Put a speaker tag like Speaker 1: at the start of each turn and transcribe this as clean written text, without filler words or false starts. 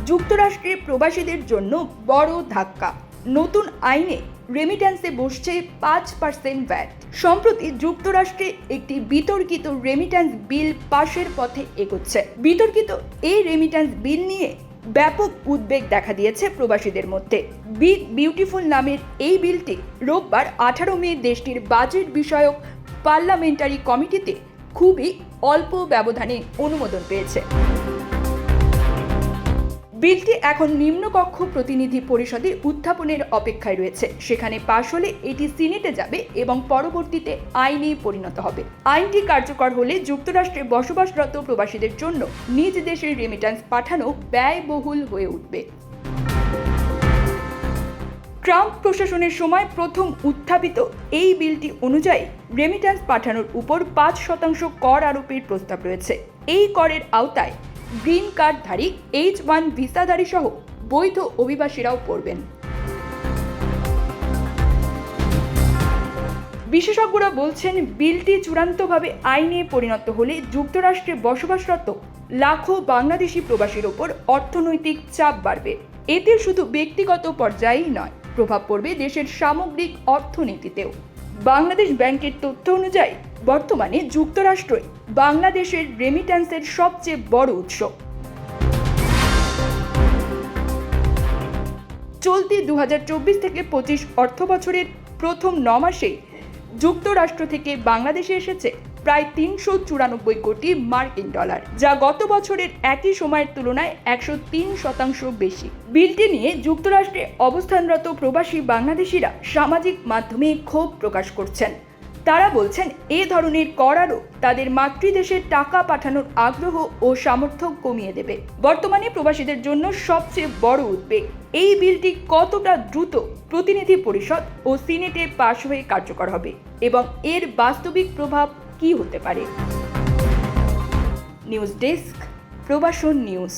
Speaker 1: যুক্তরাষ্ট্রে প্রবাসীদের জন্য বড় ধাক্কা। নতুন আইনে রেমিট্যান্সে বসছে 5% ভ্যাট। সম্প্রতি যুক্তরাষ্ট্রে একটি বিতর্কিত রেমিট্যান্স বিল পাশের পথে এগোচ্ছে। বিতর্কিত এই রেমিট্যান্স বিল নিয়ে ব্যাপক উদ্বেগ দেখা দিয়েছে প্রবাসীদের মধ্যে। বিগ বিউটিফুল নামের এই বিলটি রোববার 18 মে দেশটির বাজেট বিষয়ক পার্লামেন্টারি কমিটিতে খুবই অল্প ব্যবধানে অনুমোদন পেয়েছে। বিলটি এখন নিম্নকক্ষ প্রতিনিধি পরিষদে উত্থাপনের অপেক্ষায় রয়েছে। সেখানে পাশ হলে এটি সিনেটে যাবে এবং পরবর্তীতে আইনে পরিণত হবে। আইনটি কার্যকর হলে যুক্তরাষ্ট্রে বসবাসরত প্রবাসীদের জন্য নিজ দেশের রেমিট্যান্স পাঠানো ব্যয়বহুল হয়ে উঠবে। ট্রাম্প প্রশাসনের সময় প্রথম উত্থাপিত এই বিলটি অনুযায়ী রেমিট্যান্স পাঠানোর উপর 5% কর আরোপের প্রস্তাব রয়েছে। এই করের আওতায় গ্রিন কার্ডধারী H1 ভিসাধারী সহ বৈধ অভিবাসীরাও পড়বেন। বিশেষজ্ঞরা বলছেন, বিলটি চূড়ান্তভাবে আইনে পরিণত হলে যুক্তরাষ্ট্রে বসবাসরত লাখো বাংলাদেশি প্রবাসীর ওপর অর্থনৈতিক চাপ বাড়বে। এতে শুধু ব্যক্তিগত পর্যায়েই নয়, প্রভাব পড়বে দেশের সামগ্রিক অর্থনীতিতেও। বাংলাদেশ ব্যাংকের তথ্য অনুযায়ী বর্তমানে যুক্তরাষ্ট্রই বাংলাদেশের রেমিট্যান্সের সবচেয়ে বড় উৎস। চলতি 2024 থেকে 25 অর্থ বছরের প্রথম 9 মাসেই যুক্তরাষ্ট্র থেকে বাংলাদেশে এসেছে প্রায় 394 কোটি মার্কিন ডলার, যা গত বছরের একই সময়ের তুলনায় 103% বেশি। বিলটি নিয়ে যুক্তরাষ্ট্রে অবস্থানরত প্রবাসী বাংলাদেশিরা সামাজিক মাধ্যমে ক্ষোভ প্রকাশ করছেন। তারা বলছেন, এ ধরনের কর আরও তাদের মাতৃদেশে টাকা পাঠানোর আগ্রহ ও সামর্থ্য কমিয়ে দেবে। বর্তমানে প্রবাসীদের জন্য সবচেয়ে বড় উদ্বেগ, এই বিলটি কতটা দ্রুত প্রতিনিধি পরিষদ ও সিনেটে পাশ হয়ে কার্যকর হবে এবং এর বাস্তবিক প্রভাব কি হতে পারে। News desk, Probashon news.